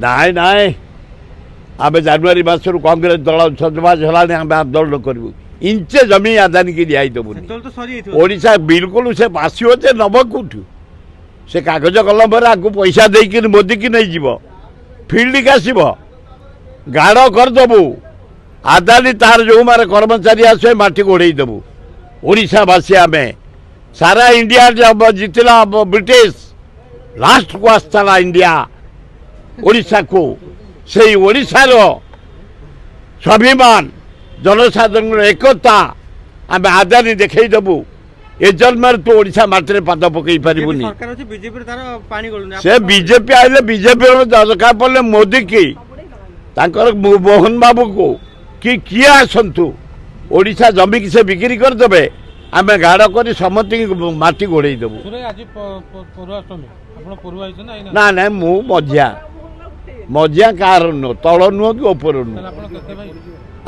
ନାଇଁ ନାଇଁ ଆମେ ଜାନୁଆରୀ ମାସରୁ କଂଗ୍ରେସ ଦଳ ସଜବାଜ ହେଲାଣି ଆମେ ଆନ୍ଦୋଳନ କରିବୁ ଇଞ୍ଚେ ଜମି ଆଦାନୀକି ଦିଆଇଦେବୁନି ଓଡ଼ିଶା ବିଲକୁଲ ସେ ଆସିବ ଯେ ନେବ କେଉଁଠୁ ସେ କାଗଜ କଲମରେ ଆକୁ ପଇସା ଦେଇକିରି ମୋଦିକି ନେଇଯିବ ଫିଲ୍ଡକୁ ଆସିବ ଗାଡ଼ କରିଦେବୁ ଆଦାନୀ ତାର ଯେଉଁମାନେ କର୍ମଚାରୀ ଆସିବେ ମାଟି ଘୋଡ଼େଇ ଦେବୁ ଓଡ଼ିଶାବାସୀ ଆମେ ସାରା ଇଣ୍ଡିଆ ଜିତିଲା ବ୍ରିଟିଶ ଲାଷ୍ଟକୁ ଆସିଥିଲା ଇଣ୍ଡିଆ ଓଡ଼ିଶାକୁ ସେଇ ଓଡ଼ିଶାର ସ୍ୱାଭିମାନ ଜନସାଧାରଣର ଏକତା ଆମେ ଆଦାନୀ ଦେଖେଇଦେବୁ ଏ ଜନ୍ମରେ ତୁ ଓଡ଼ିଶା ମାଟିରେ ପାଦ ପକେଇ ପାରିବୁନି ସେ ବିଜେପି ଆଇଲେ ବିଜେପି ଦରକାର ପଡ଼ିଲେ ମୋଦି କି ତାଙ୍କର ମୋହନ ବାବୁକୁ କି କିଏ ଆସନ୍ତୁ ଓଡ଼ିଶା ଜମିକି ସେ ବିକ୍ରି କରିଦେବେ ଆମେ ଗାଡ଼ କରି ସମସ୍ତଙ୍କୁ ମାଟି ଘୋଡ଼େଇ ଦେବୁ ନା ନାଇଁ ମୁଁ ମଝିଆ କାହାର ନୁହଁ ତଳ ନୁହଁ କି ଉପର ନୁହଁ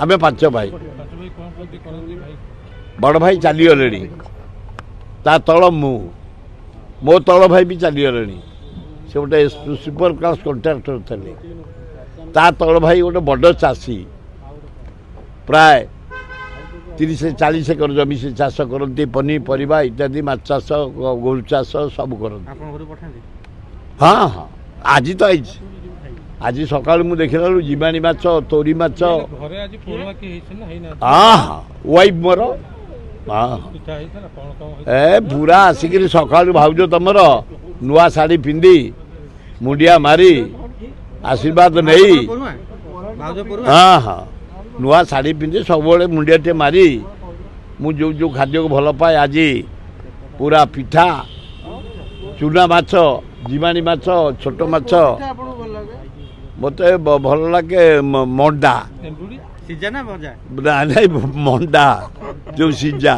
ଆମେ 5 ଭାଇ ବଡ଼ ଭାଇ ଚାଲିଗଲେଣି ତା ତଳ ମୁଁ ମୋ ତଳ ଭାଇ ବି ଚାଲିଗଲେଣି ସେ ଗୋଟେ ସୁପର କ୍ଲାସ୍ କଣ୍ଟ୍ରାକ୍ଟର ଥିଲେ ତା ତଳ ଭାଇ ଗୋଟେ ବଡ଼ ଚାଷୀ ପ୍ରାୟ 30-40 ଏକର ଜମି ସେ ଚାଷ କରନ୍ତି ପନିପରିବା ଇତ୍ୟାଦି ମାଛ ଚାଷ ଗୋରୁ ଚାଷ ସବୁ କରନ୍ତି ହଁ ହଁ ଆଜି ତ ଆଇଛି ଆଜି ସକାଳୁ ମୁଁ ଦେଖିଲା ବେଳକୁ ଜିବାଣୀ ମାଛ ତୋରି ମାଛ ହଁ ହଁ ୱାଇଫ୍ ମୋର ଏ ପୁରା ଆସିକିରି ସକାଳୁ ଭାଉଜ ତମର ନୂଆ ଶାଢ଼ୀ ପିନ୍ଧି ମୁଣ୍ଡିଆ ମାରି ଆଶୀର୍ବାଦ ନେଇ ହଁ ହଁ ନୂଆ ଶାଢ଼ୀ ପିନ୍ଧି ସବୁବେଳେ ମୁଣ୍ଡିଆଟିଏ ମାରି ମୁଁ ଯେଉଁ ଖାଦ୍ୟକୁ ଭଲ ପାଏ ଆଜି ପୁରା ପିଠା ଚୁନା ମାଛ ଜିବାଣୀ ମାଛ ଛୋଟ ମାଛ ମୋତେ ଭଲ ଲାଗେ ମଣ୍ଡା ନାଇଁ ମଣ୍ଡା ଯେଉଁ ସିଝା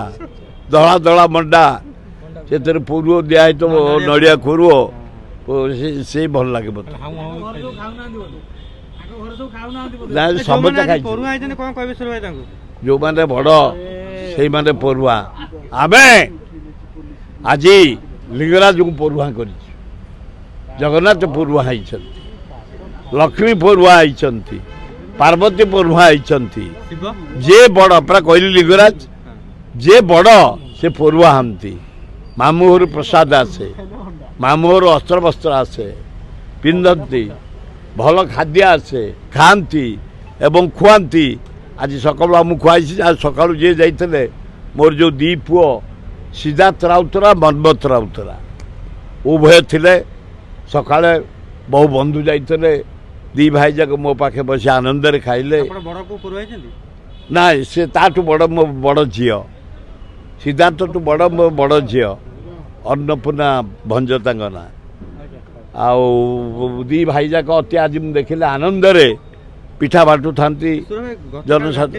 ଧଳା ଧଳା ମଣ୍ଡା ସେଥିରେ ପୁରୁଅ ଦିଆହେଇଥିବ ନଡ଼ିଆ କୋରୁଅ ସେ ଭଲ ଲାଗେ ମୋତେ ନାଇଁ ସମସ୍ତେ ଯେଉଁମାନେ ବଡ଼ ସେଇମାନେ ପରୁଆ ଆମେ ଆଜି ଲିଙ୍ଗରାଜକୁ ପରୁଆ କରିଛୁ ଜଗନ୍ନାଥ ପରୁଆ ହେଇଛନ୍ତି ଲକ୍ଷ୍ମୀ ପରୁଆ ହେଇଛନ୍ତି ପାର୍ବତୀ ପରୁଆ ହେଇଛନ୍ତି ଯିଏ ବଡ଼ ପୁରା କହିଲି ଲିଙ୍ଗରାଜ ଯିଏ ବଡ଼ ସେ ପରୁଆ ହନ୍ତି ମାମୁଁ ଘରୁ ପ୍ରସାଦ ଆସେ ମାମୁଁ ଘରୁ ଅସ୍ତ୍ରବସ୍ତ୍ର ଆସେ ପିନ୍ଧନ୍ତି ଭଲ ଖାଦ୍ୟ ଆସେ ଖାଆନ୍ତି ଏବଂ ଖୁଆନ୍ତି ଆଜି ସକାଳୁ ଆମକୁ ଖୁଆଇଛି ଆଜି ସକାଳୁ ଯିଏ ଯାଇଥିଲେ ମୋର ଯେଉଁ 2 ପୁଅ ସିଦ୍ଧାର୍ଥ ରାଉତରା ମନ୍ମଥ ରାଉତରା ଉଭୟ ଥିଲେ ସକାଳେ ବହୁ ବନ୍ଧୁ ଯାଇଥିଲେ 2 ଭାଇ ଯାକ ମୋ ପାଖେ ବସି ଆନନ୍ଦରେ ଖାଇଲେ ନାଇଁ ସେ ତାଠୁ ବଡ଼ ମୋ ବଡ଼ ଝିଅ ସିଦ୍ଧାର୍ଥଠୁ ବଡ଼ ମୋ ବଡ଼ ଝିଅ ଅନ୍ନପୂର୍ଣ୍ଣା ଭଞ୍ଜ ତାଙ୍କ ନାଁ ଆଉ 2 ଭାଇ ଯାକ ଅତି ଆଜି ମୁଁ ଦେଖିଲେ ଆନନ୍ଦରେ ପିଠା ବାଟୁଥାନ୍ତି ଜନସାଧାରଣ